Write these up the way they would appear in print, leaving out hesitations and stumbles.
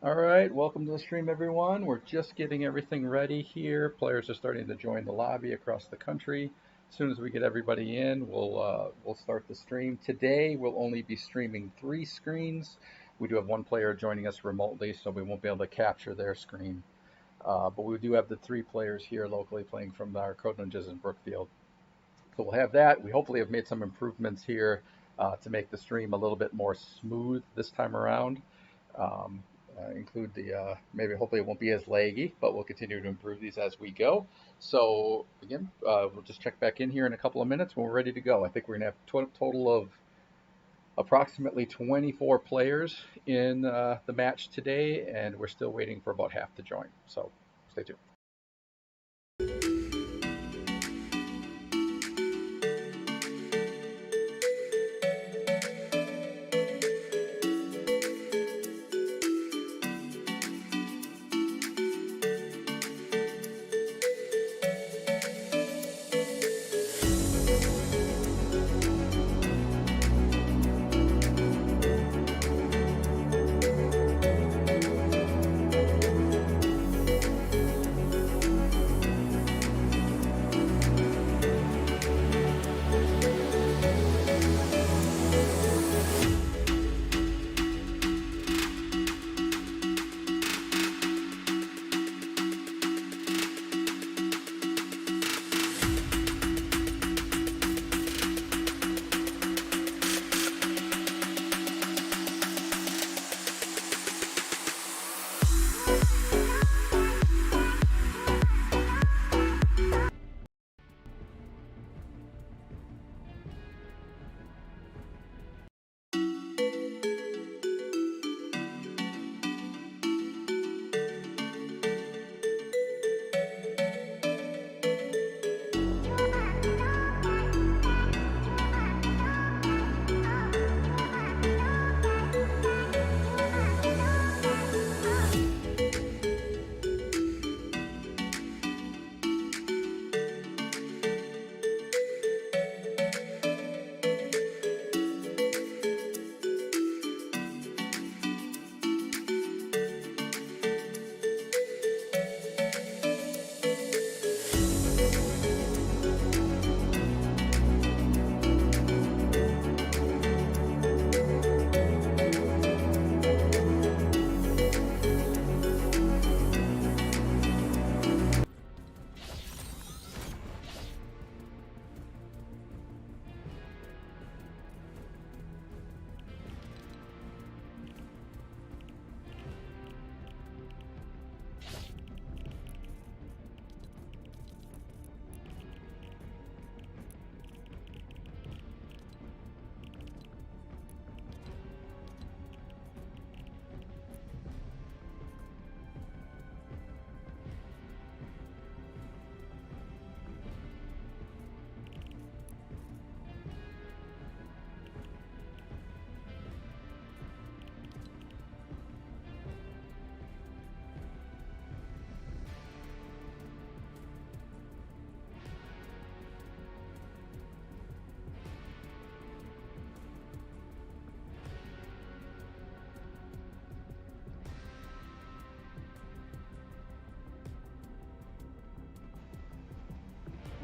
All right, welcome to the stream, everyone. We're just getting everything ready here. Players are starting to join the lobby across the country. As soon as we get everybody in, we'll start the stream. Today, we'll only be streaming 3 screens. We do have one player joining us remotely, so we won't be able to capture their screen. But we do have the 3 players here locally playing from our Code Ninjas in Brookfield. So we'll have that. We hopefully have made some improvements here to make the stream a little bit more smooth this time around. Include the maybe hopefully it won't be as laggy, but we'll continue to improve these as we go. So again, we'll just check back in here in a couple of minutes when we're ready to go. I think we're gonna have a total of approximately 24 players in the match today, and we're still waiting for about half to join. So stay tuned.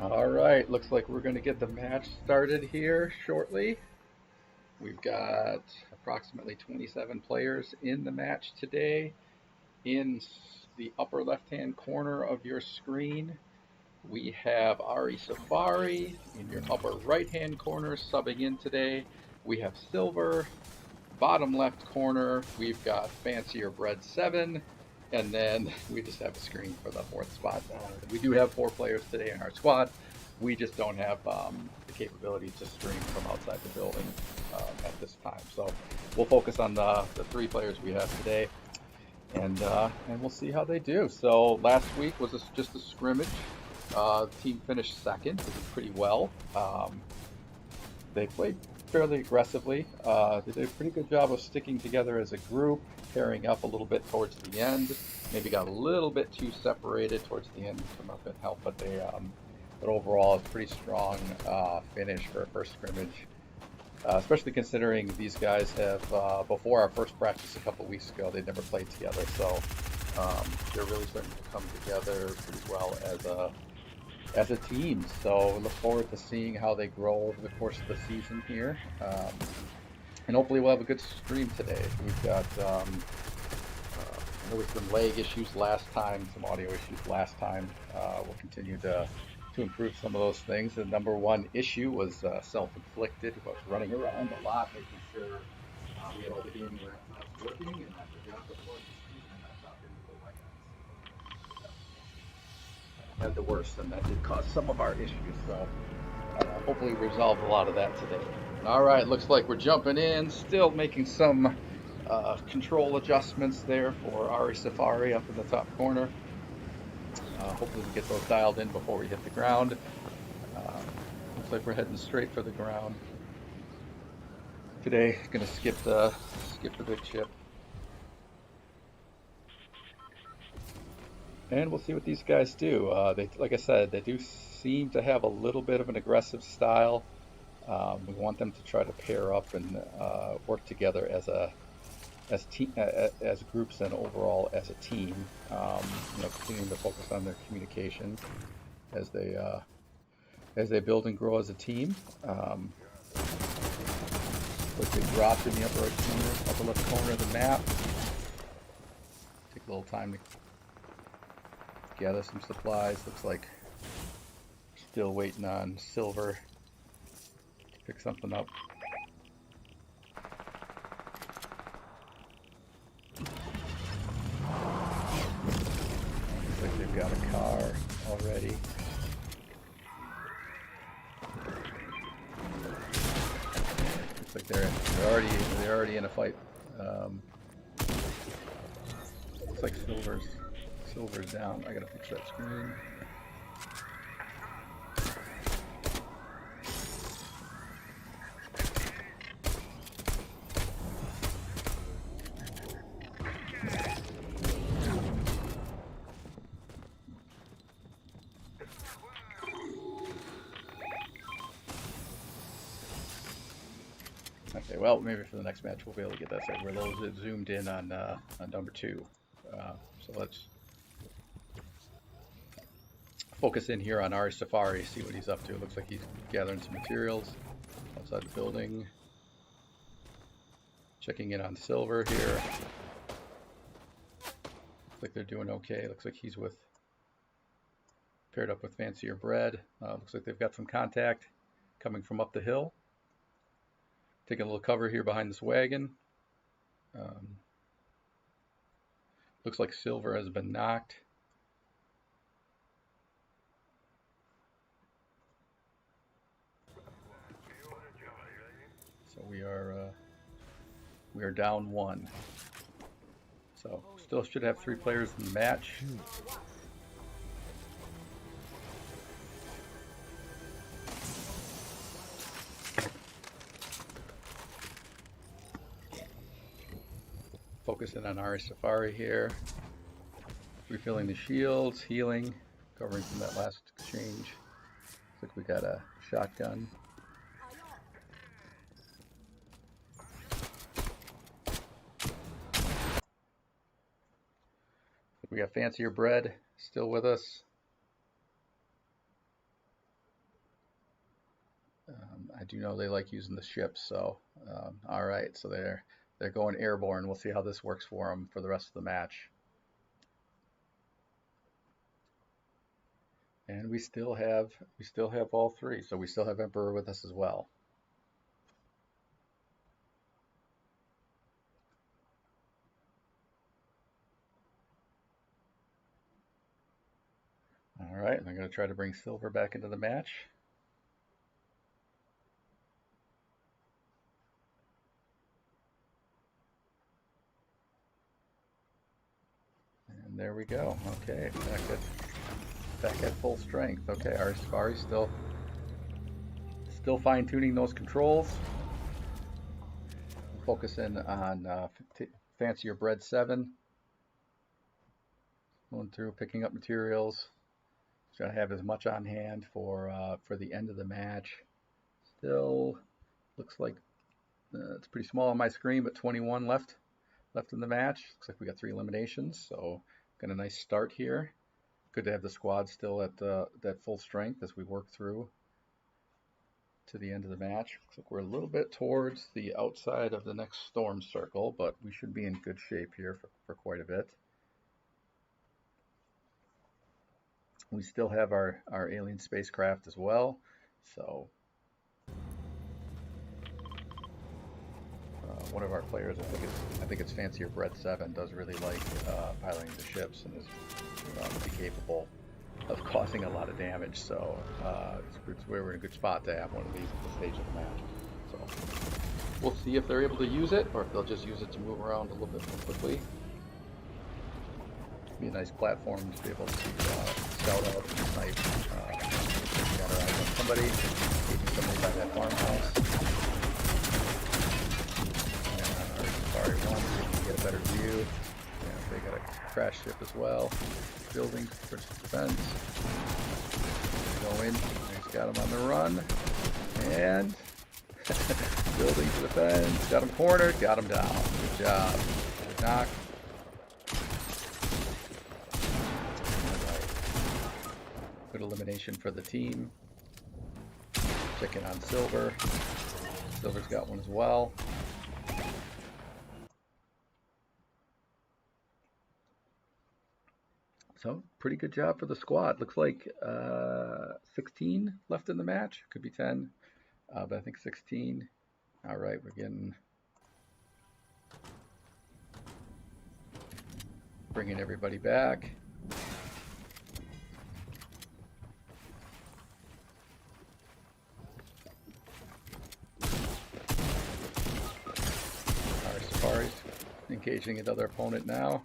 All right, looks like we're going to get the match started here shortly. We've got approximately 27 players in the match today. In the upper left-hand corner of your screen, we have Ari Safari. In your upper right-hand corner, subbing in today, we have Silver. Bottom left corner, we've got Fancier Bread 7. And then we just have a screen for the 4th spot. We do have 4 players today in our squad. We just don't have the capability to stream from outside the building at this time. So we'll focus on the 3 players we have today, and we'll see how they do. So last week was just a scrimmage. The team finished second. They did pretty well. They played fairly aggressively. They did a pretty good job of sticking together as a group, pairing up a little bit towards the end. Maybe got a little bit too separated towards the end. Come up and help, but they, but overall, it's a pretty strong finish for a first scrimmage. especially considering these guys have, before our first practice a couple weeks ago, they'd never played together. So they're really starting to come together pretty well as a team. So look forward to seeing how they grow over the course of the season here. And hopefully we'll have a good stream today. We've got, there was some lag issues last time, some audio issues last time. We'll continue to improve some of those things. The number one issue was self-inflicted. I was running around a lot, making sure we had all the gaming laptops working, and I forgot to plug the streaming laptop into the LAN. So had the worst, and that did cause some of our issues. So hopefully resolve a lot of that today. All right, looks like we're jumping in, still making some control adjustments there for Ari Safari up in the top corner. Hopefully we get those dialed in before we hit the ground. Looks like we're heading straight for the ground today. Gonna skip the big chip, and we'll see what these guys do. They, like I said, they do seem to have a little bit of an aggressive style. We want them to try to pair up and work together as groups and overall as a team. Continuing to focus on their communication as they build and grow as a team. Like they dropped in the upper right corner, upper left corner of the map. Take a little time to gather some supplies. Looks like still waiting on Silver to pick something up. Looks like they've got a car already. Looks like they're already in a fight. Looks like Silver's down. I gotta fix that screen. Okay, well, maybe for the next match we'll be able to get that set. We're a little bit zoomed in on number 2. So let's focus in here on Ari Safari, see what he's up to. It looks like he's gathering some materials outside the building. Checking in on Silver here. Looks like they're doing okay. Looks like he's paired up with Fancier Bread. Looks like they've got some contact coming from up the hill. Taking a little cover here behind this wagon. Looks like Silver has been knocked. So we are down 1. So still should have 3 players in the match. Focusing on Ari Safari here. Refilling the shields, healing, recovering from that last exchange. Looks like we got a shotgun. We got Fancier Bread still with us. I do know they like using the ships, so all right. So they're going airborne. We'll see how this works for them for the rest of the match. And we still have all 3, so we still have Emperor with us as well. All right, I'm going to try to bring Silver back into the match. And there we go. Okay, back at full strength. Okay, our Safari still fine-tuning those controls. Focusing on Fancier Bread 7. Going through, picking up materials. Trying to have as much on hand for the end of the match. Still looks like It's pretty small on my screen, but 21 left in the match. Looks like we got 3 eliminations, so got a nice start here. Good to have the squad still at that full strength as we work through to the end of the match. Looks like we're a little bit towards the outside of the next storm circle, but we should be in good shape here for quite a bit. We still have our alien spacecraft as well, so one of our players, I think it's Fancier Bread 7, does really like piloting the ships and is pretty capable of causing a lot of damage. So we're in a good spot to have one of these at this stage of the match. So we'll see if they're able to use it or if they'll just use it to move around a little bit more quickly. Be a nice platform to be able to scout out and snipe. Got our eyes on somebody, engaging somebody by that farmhouse. Sorry, one, so you can get a better view. Yeah, they got a crash ship as well. Building for defense. Go in. He's got him on the run. And building to defense. Got him cornered. Got him down. Good job. Good knock. Good elimination for the team. Checking on Silver. Silver's got one as well. So, pretty good job for the squad. Looks like 16 left in the match. Could be 10, but I think 16. All right, we're bringing everybody back. Our Safari's engaging another opponent now.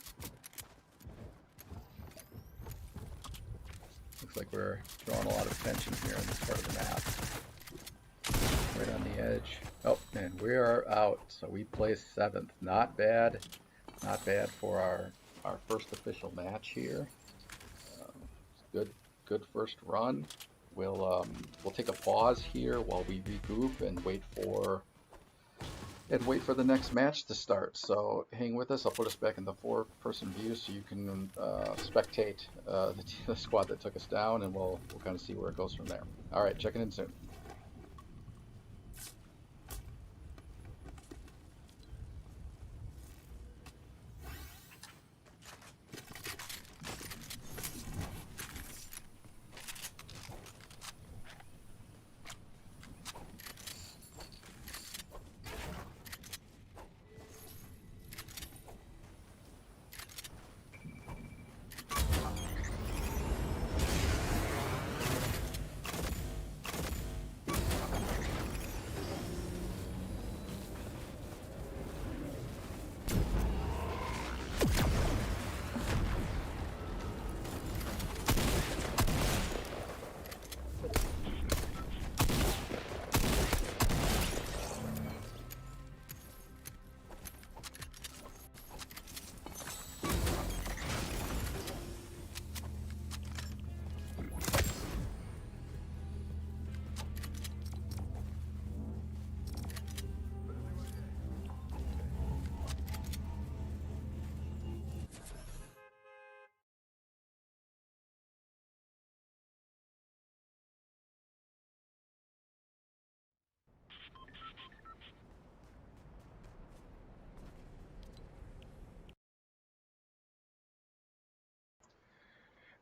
Looks like we're drawing a lot of attention here on this part of the map. Right on the edge. Oh, and we are out. So we placed 7th. Not bad. Not bad for our first official match here. Good first run. We'll take a pause here while we regroup and wait for the next match to start. So hang with us. I'll put us back in the 4-person view so you can spectate the squad that took us down, and we'll kind of see where it goes from there. All right, checking in soon.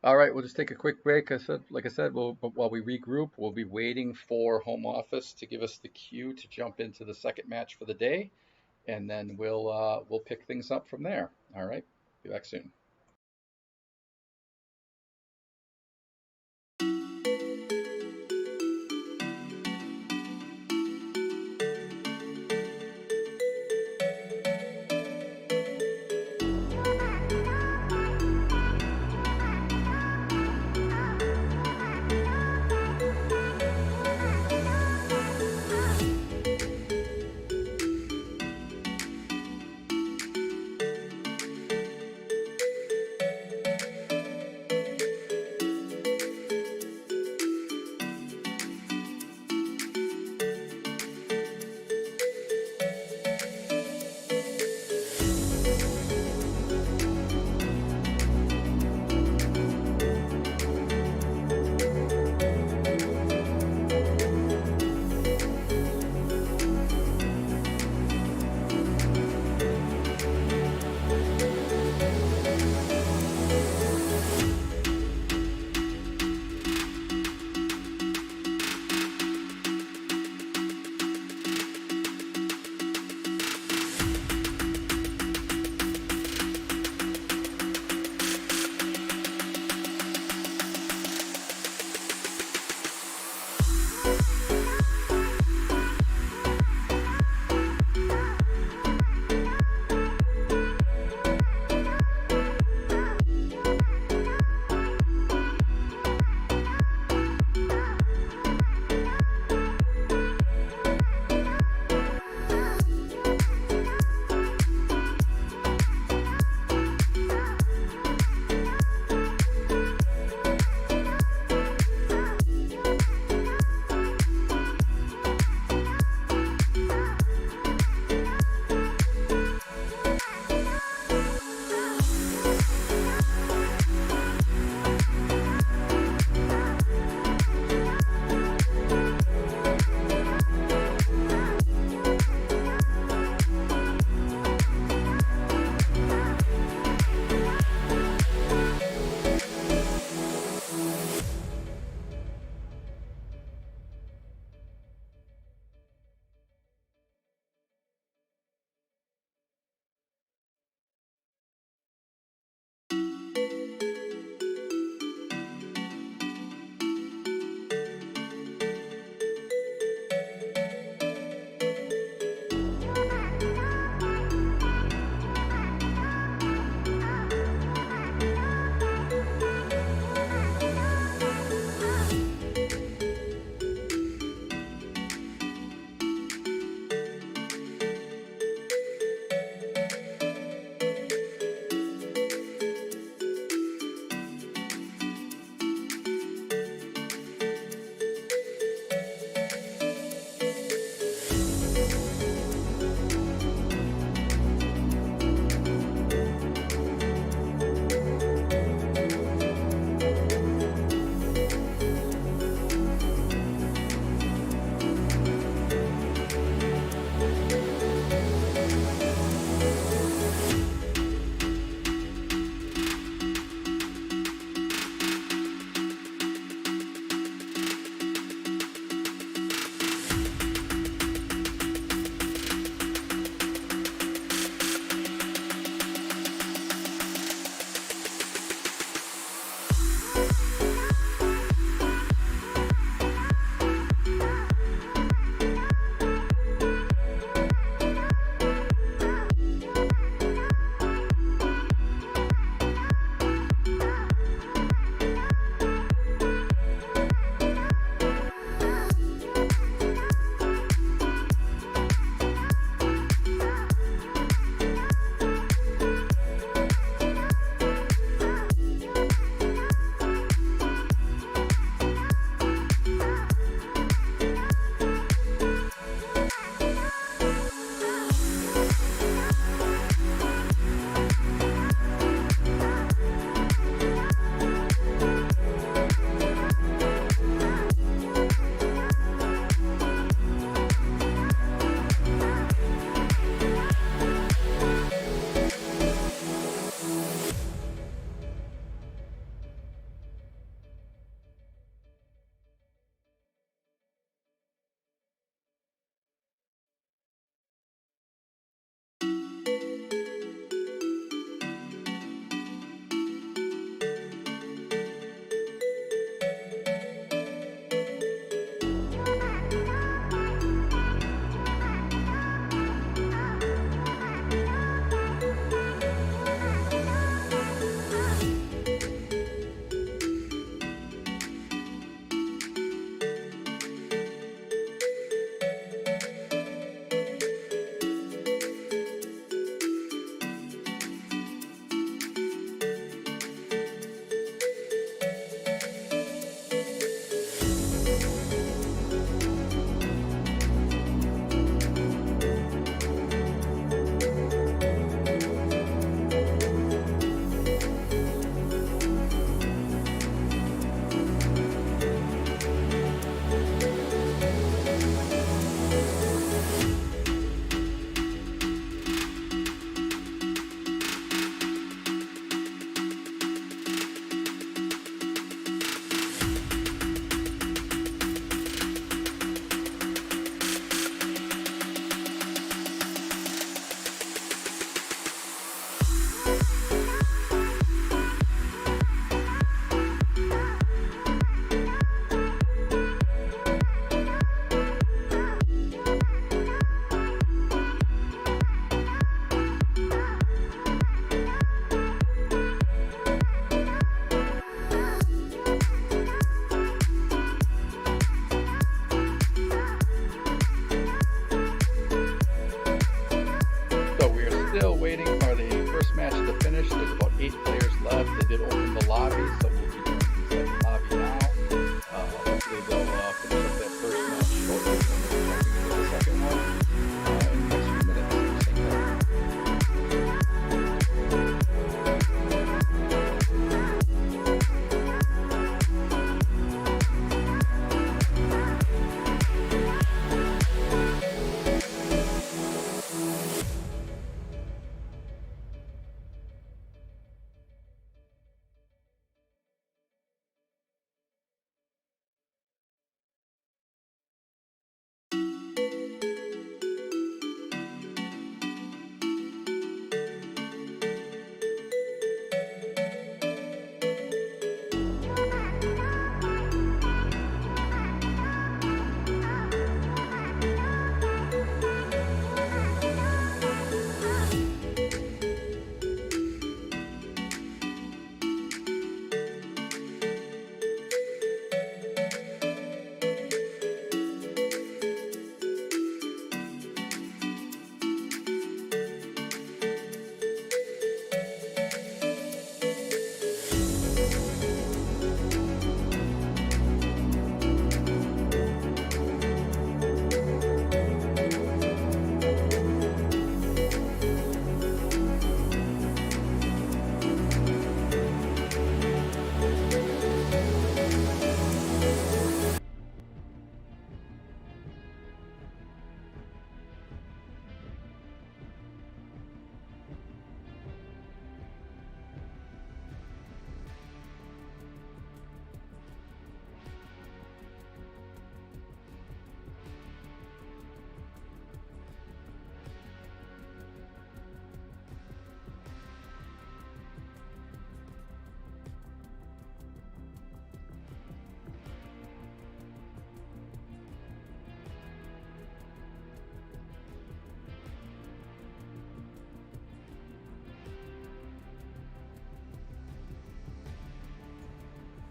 All right, we'll just take a quick break. Like I said, while we regroup, we'll be waiting for home office to give us the cue to jump into the second match for the day, and then we'll pick things up from there. All right, be back soon.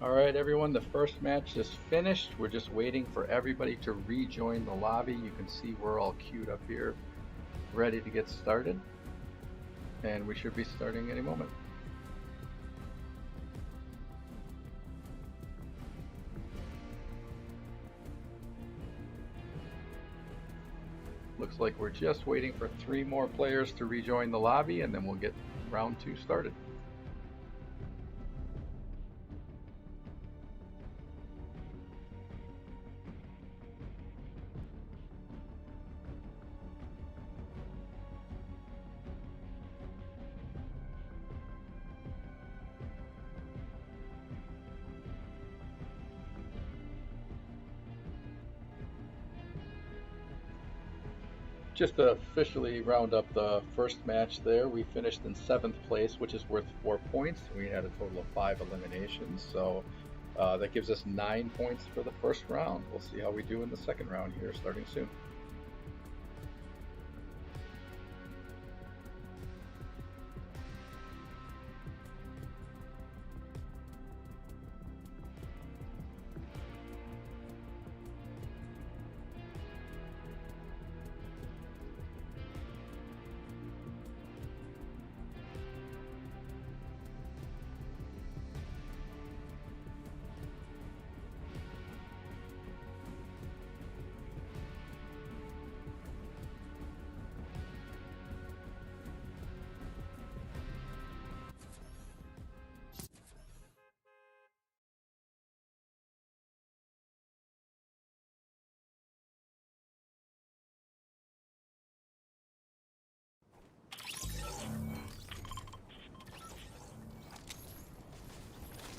All right, everyone, the first match is finished. We're just waiting for everybody to rejoin the lobby. You can see we're all queued up here, ready to get started. And we should be starting any moment. Looks like we're just waiting for 3 more players to rejoin the lobby, and then we'll get round 2 started. Just to officially round up the first match there, we finished in 7th place, which is worth 4 points. We had a total of 5 eliminations, so that gives us 9 points for the first round. We'll see how we do in the second round here, starting soon.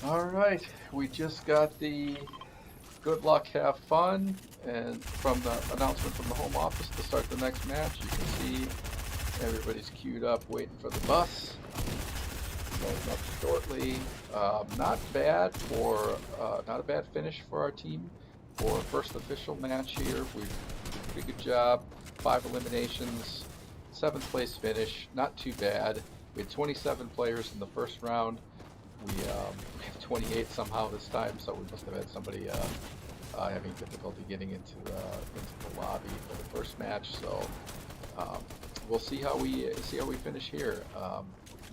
All right, we just got the good luck, have fun, and from the announcement from the home office to start the next match. You can see everybody's queued up waiting for the bus. Going up shortly. Not bad for not a bad finish for our team for first official match here. We've did a pretty good job. 5 eliminations, 7th place finish. Not too bad. We had 27 players in the first round. We have 28 somehow this time, so we must have had somebody having difficulty getting into the lobby for the first match. So we'll see how we finish here.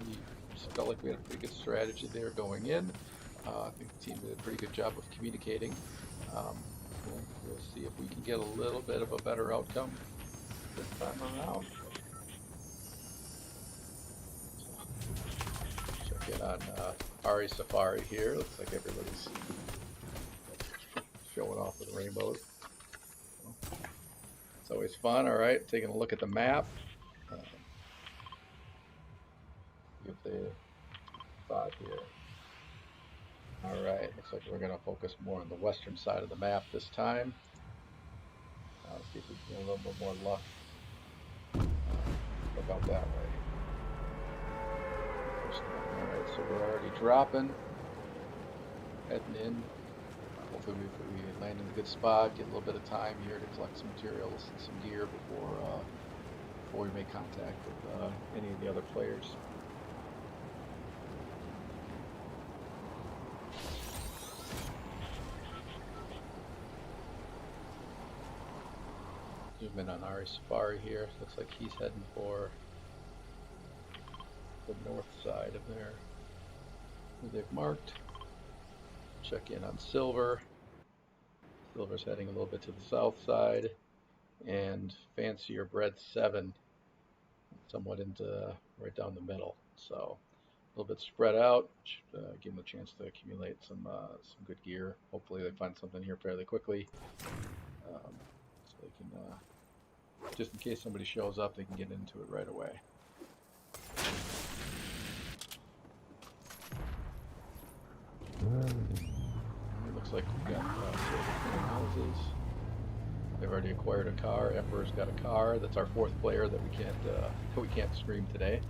We just felt like we had a pretty good strategy there going in. I think the team did a pretty good job of communicating. We'll see if we can get a little bit of a better outcome this time around. Check in on Ari Safari here. Looks like everybody's showing off with rainbows. It's always fun. All right, taking a look at the map. Get the spot here. All right, looks like we're going to focus more on the western side of the map this time. Let's see if we can get a little bit more luck about that way. All right, so we're already dropping, heading in. Hopefully we land in a good spot, get a little bit of time here to collect some materials and some gear before we make contact with any of the other players. Zoom in on Ari Safari here. Looks like he's heading for the north side of there, who they've marked. Check in on Silver. Silver's heading a little bit to the south side, and Fancier Bread 7, somewhat into right down the middle. So a little bit spread out. Give them a chance to accumulate some good gear. Hopefully they find something here fairly quickly, so they can, just in case somebody shows up, they can get into it right away. It looks like we've got houses. They've already acquired a car. Emperor's got a car. That's our 4th player that we can't stream today.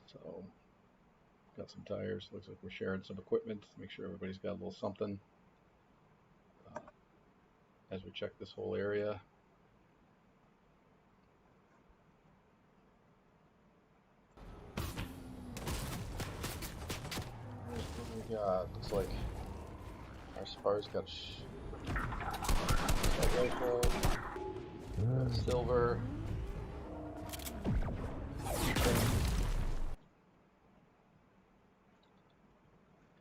So got some tires. Looks like we're sharing some equipment to make sure everybody's got a little something as we check this whole area. Looks like our Safari's got a rifle, silver,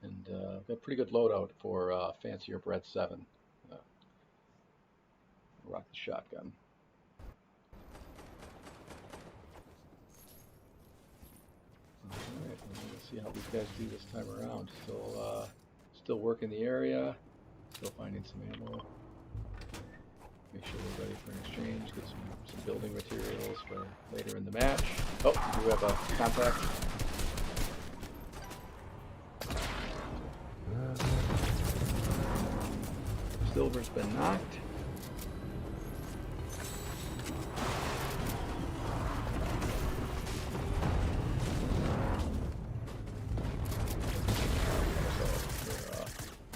and got a pretty good loadout for fancier bread 7. Rock the shotgun. Alright, let's see how these guys do this time around. Still working the area, still finding some ammo. Make sure we're ready for an exchange, get some building materials for later in the match. Oh, we do have a contact. Silver's been knocked.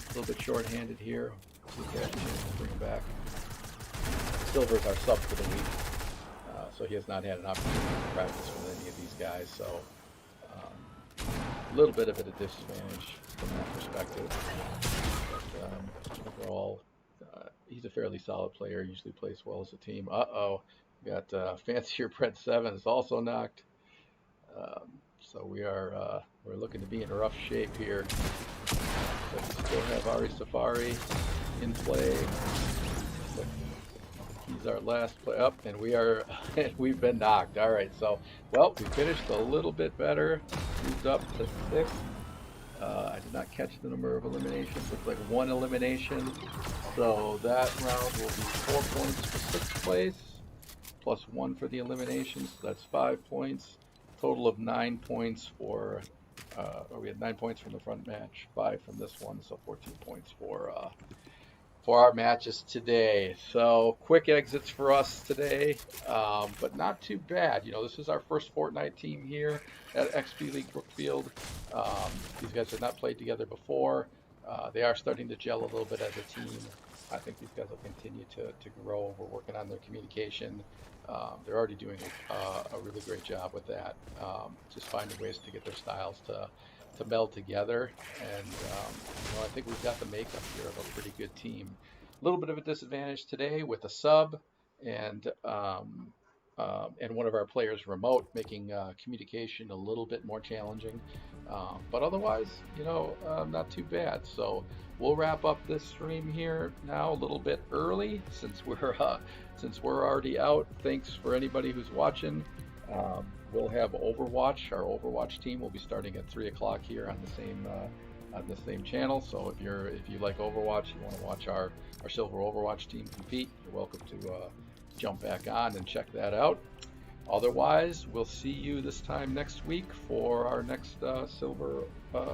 A little bit short-handed here. See if we have a chance to bring him back. Silver's our sub for the week, so he has not had an opportunity to practice with any of these guys, so a little bit of it a disadvantage from that perspective. But overall, he's a fairly solid player, usually plays well as a team. Uh-oh, we got Fancier Bread 7 is also knocked. So we're looking to be in rough shape here. So we still have Ari Safari in play. He's our last play up, and we've been knocked. All right, so well, we finished a little bit better, moved up to 6. I did not catch the number of eliminations. Looks like 1 elimination. So that round will be 4 points for 6th place, plus 1 for the eliminations. So that's 5 points. Total of 9 points for. We had 9 points from the front match, 5 from this one, so 14 points for our matches today. So quick exits for us today, but not too bad. You know, this is our first Fortnite team here at XP League Brookfield. These guys have not played together before. They are starting to gel a little bit as a team. I think these guys will continue to grow. We're working on their communication. They're already doing a really great job with that. Just finding ways to get their styles to meld together, and you know, I think we've got the makeup here of a pretty good team. A little bit of a disadvantage today with a sub and one of our players remote, making communication a little bit more challenging. But otherwise, you know, not too bad. So we'll wrap up this stream here now a little bit early since we're already out. Thanks for anybody who's watching. We'll have Overwatch. Our Overwatch team will be starting at 3 o'clock here on the same channel. So if you like Overwatch, you want to watch our Silver Overwatch team compete, you're welcome to jump back on and check that out. Otherwise, we'll see you this time next week for our next Silver